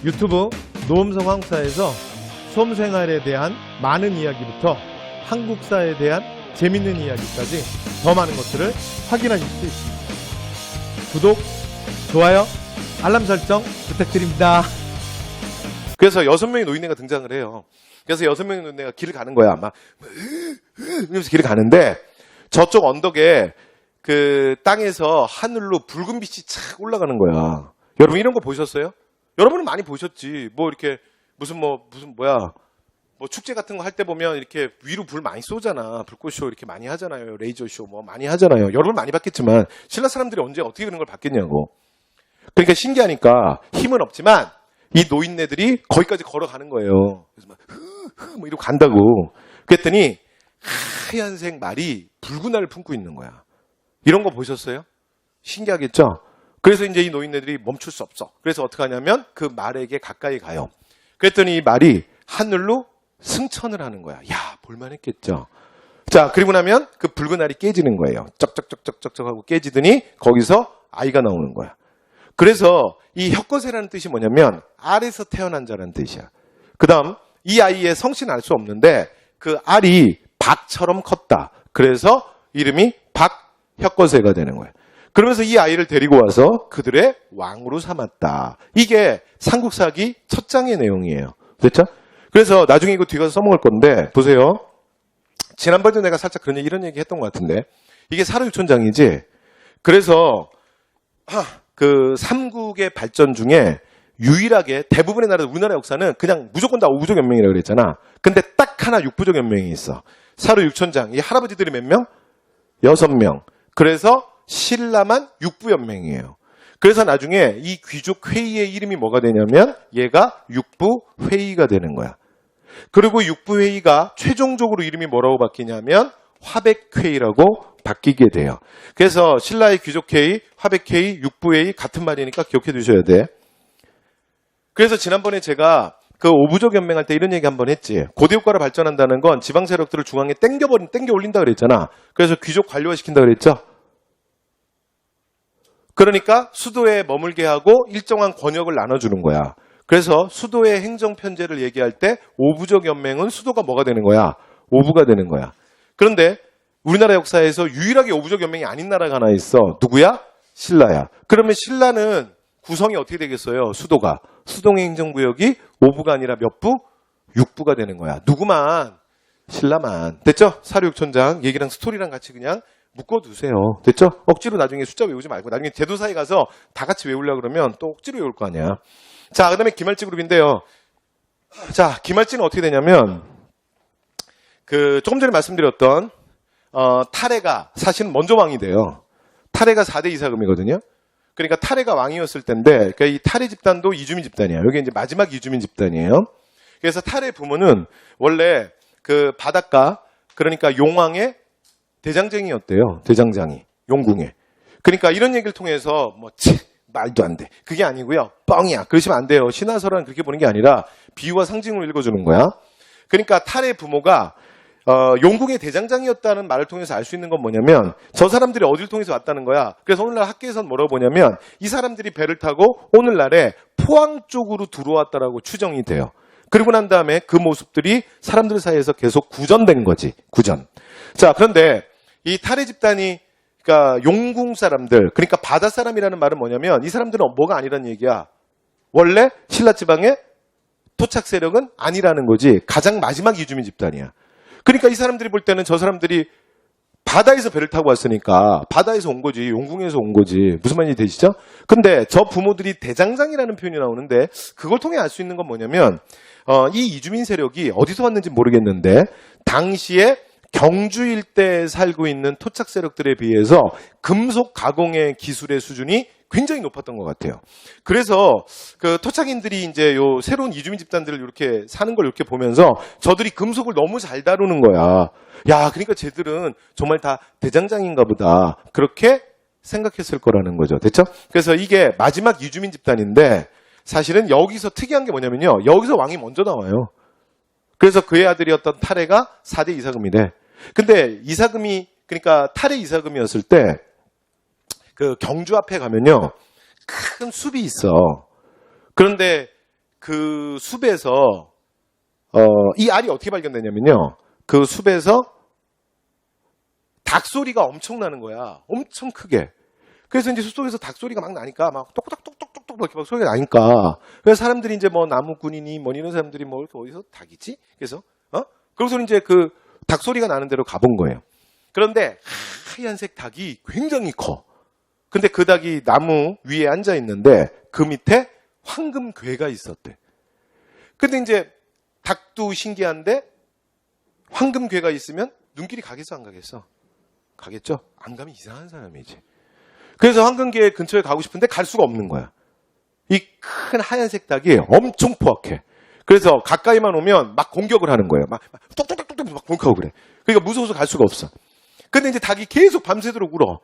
유튜브 노음성 한국사에서 수험생활에 대한 많은 이야기부터 한국사에 대한 재밌는 이야기까지 더 많은 것들을 확인하실 수 있습니다. 구독, 좋아요, 알람 설정 부탁드립니다. 그래서 6명의 노인네가 등장을 해요. 그래서 6명의 노인네가 길을 가는 거야. 막 이러면서 길을 가는데 저쪽 언덕에 그 땅에서 하늘로 붉은 빛이 착 올라가는 거야. 여러분 이런 거 보셨어요? 여러분은 많이 보셨지. 뭐 이렇게 무슨 축제 같은 거 할 때 보면 이렇게 위로 불 많이 쏘잖아. 불꽃쇼 이렇게 많이 하잖아요. 레이저쇼 뭐 많이 하잖아요. 여러분 많이 봤겠지만 신라 사람들이 언제 어떻게 그런 걸 봤겠냐고. 그러니까 신기하니까 힘은 없지만 이 노인네들이 거기까지 걸어가는 거예요. 그래서 막 이러고 간다고. 그랬더니 하얀색 말이 붉은 알을 품고 있는 거야. 이런 거 보셨어요? 신기하겠죠? 그래서 이제 이 노인네들이 멈출 수 없어. 그래서 어떻게 하냐면 그 말에게 가까이 가요. 그랬더니 이 말이 하늘로 승천을 하는 거야. 야, 볼만했겠죠? 자, 그리고 나면 그 붉은 알이 깨지는 거예요. 쩍쩍쩍쩍쩍 하고 깨지더니 거기서 아이가 나오는 거야. 그래서 이 혁거세라는 뜻이 뭐냐면 알에서 태어난 자라는 뜻이야. 그 다음 이 아이의 성씨는 알 수 없는데 그 알이 박처럼 컸다. 그래서 이름이 박혁거세가 되는 거예요. 그러면서 이 아이를 데리고 와서 그들의 왕으로 삼았다. 이게 삼국사기 첫 장의 내용이에요. 됐죠? 그래서 나중에 이거 뒤가서 써먹을 건데 보세요. 지난번에도 내가 살짝 이런 얘기 했던 것 같은데 이게 사르육천장이지. 그래서 그 삼국의 발전 중에 유일하게 대부분의 나라, 우리나라 역사는 그냥 무조건 다 오부족연맹이라고 그랬잖아. 근데 딱 하나 육부족연맹이 있어. 사르육천장. 이 할아버지들이 몇 명? 6명. 그래서 신라만 육부연맹이에요. 그래서 나중에 이 귀족 회의의 이름이 뭐가 되냐면 얘가 육부회의가 되는 거야. 그리고 육부회의가 최종적으로 이름이 뭐라고 바뀌냐면 화백회의라고 바뀌게 돼요. 그래서 신라의 귀족회의, 화백회의, 육부회의 같은 말이니까 기억해 두셔야 돼. 그래서 지난번에 제가 그 오부족 연맹할 때 이런 얘기 한번 했지. 고대 국가로 발전한다는 건 지방 세력들을 중앙에 땡겨 올린다 그랬잖아. 그래서 귀족 관료화 시킨다 그랬죠. 그러니까 수도에 머물게 하고 일정한 권역을 나눠주는 거야. 그래서 수도의 행정 편제를 얘기할 때 오부족 연맹은 수도가 뭐가 되는 거야? 오부가 되는 거야. 그런데 우리나라 역사에서 유일하게 오부족 연맹이 아닌 나라가 하나 있어. 누구야? 신라야. 그러면 신라는 구성이 어떻게 되겠어요? 수도가. 수동의 행정구역이 5부가 아니라 몇 부? 6부가 되는 거야. 누구만? 신라만. 됐죠? 사르육천장 얘기랑 스토리랑 같이 그냥 묶어두세요. 됐죠? 억지로 나중에 숫자 외우지 말고 나중에 제도사에 가서 다 같이 외우려고 그러면 또 억지로 외울 거 아니야. 자, 그 다음에 기말지 그룹인데요. 자, 기말지는 어떻게 되냐면 조금 전에 말씀드렸던 타레가 사실은 먼저 왕이 돼요. 타레가 4대 이사금이거든요. 그러니까 타레가 왕이었을 텐데, 그러니까 이 타레 집단도 이주민 집단이에요. 여기 이제 마지막 이주민 집단이에요. 그래서 타레 부모는 원래 그 바닷가, 그러니까 용왕의 대장쟁이였대요. 대장장이. 용궁에. 그러니까 이런 얘기를 통해서 말도 안 돼. 그게 아니고요. 뻥이야. 그러시면 안 돼요. 신화설은 그렇게 보는 게 아니라 비유와 상징으로 읽어주는 거야. 그러니까 타레 부모가 용궁의 대장장이었다는 말을 통해서 알 수 있는 건 뭐냐면 저 사람들이 어딜 통해서 왔다는 거야. 그래서 오늘날 학계에서는 뭐라고 보냐면 이 사람들이 배를 타고 오늘날에 포항 쪽으로 들어왔다라고 추정이 돼요. 그리고 난 다음에 그 모습들이 사람들 사이에서 계속 구전된 거지. 구전. 자, 그런데 이 타레 집단이 그러니까 용궁 사람들, 그러니까 바다 사람이라는 말은 뭐냐면 이 사람들은 뭐가 아니라는 얘기야. 원래 신라 지방의 토착 세력은 아니라는 거지. 가장 마지막 이주민 집단이야. 그러니까 이 사람들이 볼 때는 저 사람들이 바다에서 배를 타고 왔으니까 바다에서 온 거지. 용궁에서 온 거지. 무슨 말인지 되시죠? 근데 저 부모들이 대장장이라는 표현이 나오는데 그걸 통해 알 수 있는 건 뭐냐면 이 이주민 세력이 어디서 왔는지 모르겠는데 당시에 경주 일대에 살고 있는 토착 세력들에 비해서 금속 가공의 기술의 수준이 굉장히 높았던 것 같아요. 그래서 그 토착인들이 이제 요 새로운 이주민 집단들을 이렇게 사는 걸 이렇게 보면서 저들이 금속을 너무 잘 다루는 거야. 야, 그러니까 쟤들은 정말 다 대장장인가 보다. 그렇게 생각했을 거라는 거죠. 됐죠? 그래서 이게 마지막 이주민 집단인데 사실은 여기서 특이한 게 뭐냐면요. 여기서 왕이 먼저 나와요. 그래서 그의 아들이었던 타레가 4대 이사금이래. 근데 이사금이, 그러니까 타레 이사금이었을 때 그 경주 앞에 가면요. 큰 숲이 있어. 그런데 그 숲에서 이 알이 어떻게 발견되냐면요. 그 숲에서 닭 소리가 엄청 나는 거야. 엄청 크게. 그래서 이제 숲속에서 닭 소리가 막 나니까 막 똑똑똑똑똑똑 이렇게 막 소리가 나니까 그래서 사람들이 이제 뭐 나무꾼이니 뭐 이런 사람들이 뭐 이렇게 어디서 닭이지? 그래서 그러고서 이제 그 닭 소리가 나는 대로 가본 거예요. 그런데 하얀색 닭이 굉장히 커. 근데 그 닭이 나무 위에 앉아 있는데 그 밑에 황금괴가 있었대. 근데 이제 닭도 신기한데 황금괴가 있으면 눈길이 가겠어 안 가겠어? 가겠죠? 안 가면 이상한 사람이지. 그래서 황금괴 근처에 가고 싶은데 갈 수가 없는 거야. 이 큰 하얀색 닭이 엄청 포악해. 그래서 가까이만 오면 막 공격을 하는 거예요. 막 똑똑똑똑 막 공격하고 그래. 그러니까 무서워서 갈 수가 없어. 근데 이제 닭이 계속 밤새도록 울어.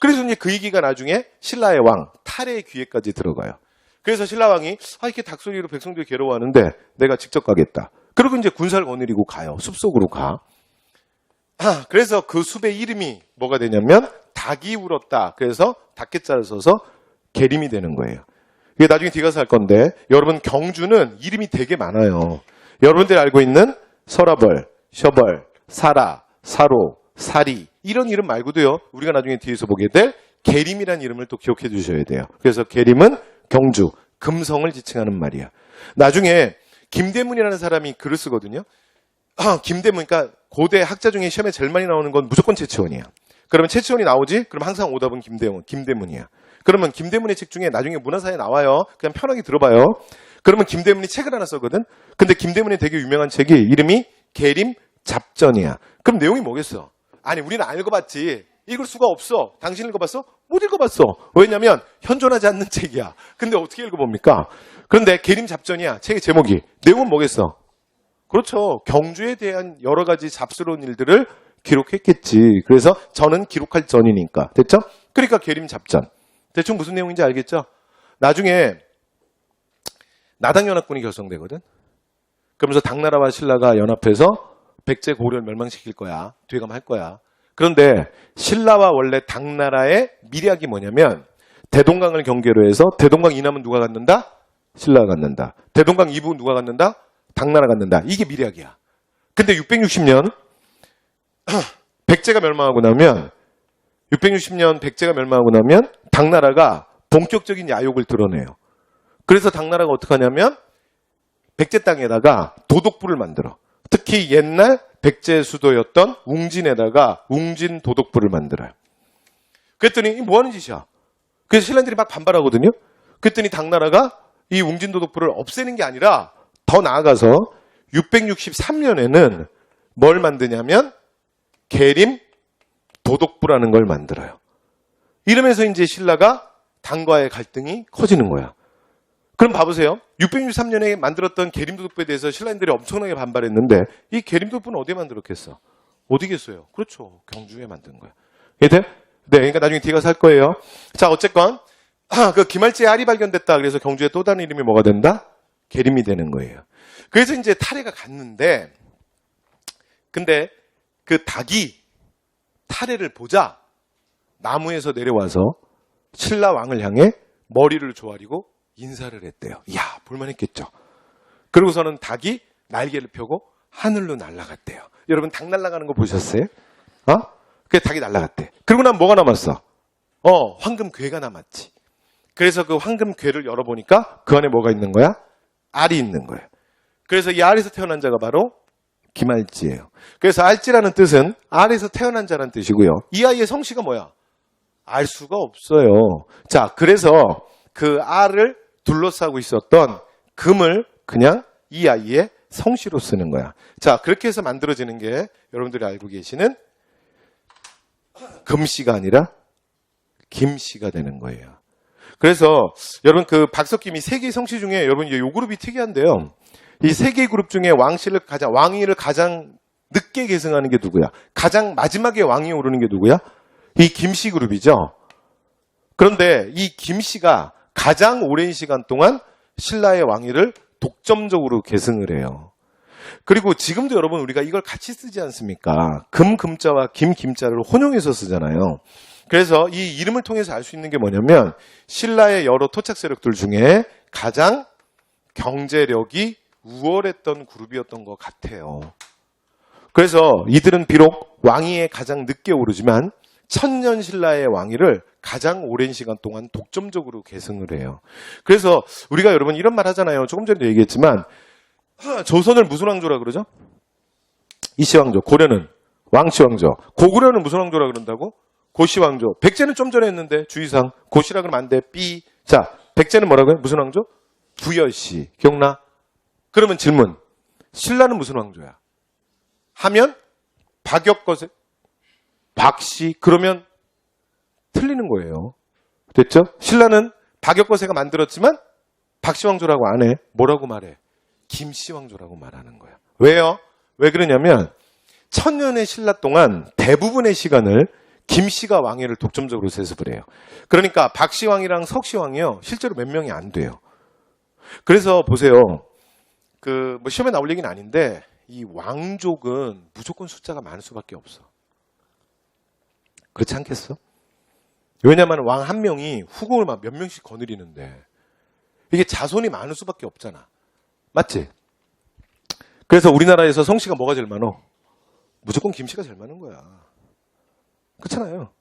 그래서 이제 그 얘기가 나중에 신라의 왕 탈의 귀에까지 들어가요. 그래서 신라왕이 이렇게 닭 소리로 백성들이 괴로워하는데 내가 직접 가겠다. 그리고 이제 군사를 거느리고 가요. 숲속으로 가. 그래서 그 숲의 이름이 뭐가 되냐면 닭이 울었다. 그래서 닭개자를 써서 계림이 되는 거예요. 이게 나중에 뒤가 살 건데 여러분 경주는 이름이 되게 많아요. 여러분들이 알고 있는 설아벌, 셔벌, 사라, 사로, 사리 이런 이름 말고도요. 우리가 나중에 뒤에서 보게 될 계림이라는 이름을 또 기억해 주셔야 돼요. 그래서 계림은 경주, 금성을 지칭하는 말이야. 나중에 김대문이라는 사람이 글을 쓰거든요. 김대문, 그러니까 고대 학자 중에 시험에 제일 많이 나오는 건 무조건 최치원이야. 그러면 최치원이 나오지? 그럼 항상 오답은 김대문이야. 그러면 김대문의 책 중에 나중에 문화사에 나와요. 그냥 편하게 들어봐요. 그러면 김대문이 책을 하나 쓰거든? 근데 김대문이 되게 유명한 책이 이름이 계림 잡전이야. 그럼 내용이 뭐겠어? 아니, 우리는 안 읽어봤지. 읽을 수가 없어. 당신 읽어봤어? 못 읽어봤어. 왜냐면 현존하지 않는 책이야. 근데 어떻게 읽어봅니까? 그런데 계림 잡전이야. 책의 제목이. 내용은 뭐겠어? 그렇죠. 경주에 대한 여러 가지 잡스러운 일들을 기록했겠지. 그래서 저는 기록할 전이니까. 됐죠? 그러니까 계림 잡전. 대충 무슨 내용인지 알겠죠? 나중에 나당연합군이 결성되거든. 그러면서 당나라와 신라가 연합해서 백제 고려를 멸망시킬 거야. 되감할 거야. 그런데 신라와 원래 당나라의 미략이 뭐냐면 대동강을 경계로 해서 대동강 이남은 누가 갖는다? 신라가 갖는다. 대동강 이북은 누가 갖는다? 당나라가 갖는다. 이게 미략이야. 근데 660년 백제가 멸망하고 나면 660년 백제가 멸망하고 나면 당나라가 본격적인 야욕을 드러내요. 그래서 당나라가 어떻게 하냐면 백제 땅에다가 도독부를 만들어. 특히 옛날 백제 수도였던 웅진에다가 웅진 도독부를 만들어요. 그랬더니 뭐 하는 짓이야? 그래서 신라들이 막 반발하거든요. 그랬더니 당나라가 이 웅진 도독부를 없애는 게 아니라 더 나아가서 663년에는 뭘 만드냐면 계림 도독부라는 걸 만들어요. 이러면서 이제 신라가 당과의 갈등이 커지는 거야. 그럼 봐보세요. 663년에 만들었던 계림도독부에 대해서 신라인들이 엄청나게 반발했는데 이 계림도독부는 어디에 만들었겠어? 어디겠어요? 그렇죠. 경주에 만든 거야. 이해돼? 네, 그러니까 나중에 뒤가 살 거예요. 자, 어쨌건 그 기말지에 알이 발견됐다. 그래서 경주에 또 다른 이름이 뭐가 된다? 계림이 되는 거예요. 그래서 이제 탈해가 갔는데 근데 그 닭이 탈해를 보자 나무에서 내려와서 신라 왕을 향해 머리를 조아리고 인사를 했대요. 이야, 볼만했겠죠. 그러고서는 닭이 날개를 펴고 하늘로 날아갔대요. 여러분 닭 날아가는 거 보셨어요? 그 닭이 날아갔대. 그러고 나면 뭐가 남았어? 황금괴가 남았지. 그래서 그 황금괴를 열어보니까 그 안에 뭐가 있는 거야? 알이 있는 거예요. 그래서 이 알에서 태어난 자가 바로 기말지예요. 그래서 알지라는 뜻은 알에서 태어난 자라는 뜻이고요. 이 아이의 성씨가 뭐야? 알 수가 없어요. 자, 그래서 그 알을 둘러싸고 있었던 금을 그냥 이 아이의 성씨로 쓰는 거야. 자, 그렇게 해서 만들어지는 게 여러분들이 알고 계시는 금씨가 아니라 김씨가 되는 거예요. 그래서 여러분 그 박석김이 세 개의 성씨 중에 여러분 요 그룹이 특이한데요. 이 세 개의 그룹 중에 왕위를 가장 늦게 계승하는 게 누구야? 가장 마지막에 왕위에 오르는 게 누구야? 이 김씨 그룹이죠. 그런데 이 김씨가 가장 오랜 시간 동안 신라의 왕위를 독점적으로 계승을 해요. 그리고 지금도 여러분 우리가 이걸 같이 쓰지 않습니까? 금자와 김자를 혼용해서 쓰잖아요. 그래서 이 이름을 통해서 알 수 있는 게 뭐냐면 신라의 여러 토착 세력들 중에 가장 경제력이 우월했던 그룹이었던 것 같아요. 그래서 이들은 비록 왕위에 가장 늦게 오르지만 천년신라의 왕위를 가장 오랜 시간 동안 독점적으로 계승을 해요. 그래서 우리가 여러분 이런 말 하잖아요. 조금 전에도 얘기했지만 조선을 무슨 왕조라 그러죠? 이시왕조. 고려는 왕시왕조. 고구려는 무슨 왕조라 그런다고? 고시왕조. 백제는 좀 전에 했는데 주의사항. 고시라 그러면 안 돼. 삐. 자, 백제는 뭐라고요? 무슨 왕조? 부여시. 기억나? 그러면 질문. 신라는 무슨 왕조야? 하면 박역거세. 박씨. 그러면 틀리는 거예요. 됐죠? 신라는 박역거세가 만들었지만 박씨왕조라고 안 해. 뭐라고 말해? 김씨왕조라고 말하는 거야. 왜요? 왜 그러냐면 천년의 신라 동안 대부분의 시간을 김씨가 왕위를 독점적으로 세습을 해요. 그러니까 박씨왕이랑 석씨왕이요. 실제로 몇 명이 안 돼요. 그래서 보세요. 뭐 시험에 나올 얘기는 아닌데 이 왕족은 무조건 숫자가 많을 수밖에 없어. 그렇지 않겠어? 왜냐하면 왕 한 명이 후궁을 막 몇 명씩 거느리는데 이게 자손이 많을 수밖에 없잖아. 맞지? 그래서 우리나라에서 성씨가 뭐가 제일 많어? 무조건 김씨가 제일 많은 거야. 그렇잖아요.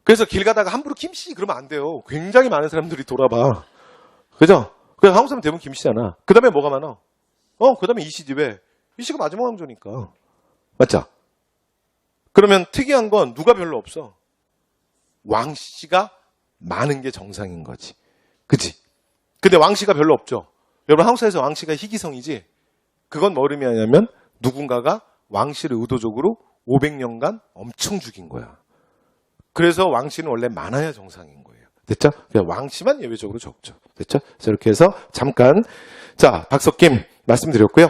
그래서 길 가다가 함부로 김씨 그러면 안 돼요. 굉장히 많은 사람들이 돌아봐. 그죠? 그래서 한국 사람 대부분 김씨잖아. 그 다음에 뭐가 많아? 그 다음에 이씨지. 왜? 이씨가 마지막 왕조니까. 맞죠? 그러면 특이한 건 누가 별로 없어. 왕씨가 많은 게 정상인 거지. 그치? 근데 왕씨가 별로 없죠. 여러분 한국 사회에서 왕씨가 희귀성이지. 그건 뭐 의미하냐면 누군가가 왕씨를 의도적으로 500년간 엄청 죽인 거야. 그래서 왕씨는 원래 많아야 정상인 거예요. 됐죠? 그냥 왕씨만 예외적으로 적죠. 됐죠? 그래서 이렇게 해서 잠깐 자 박석김 말씀드렸고요.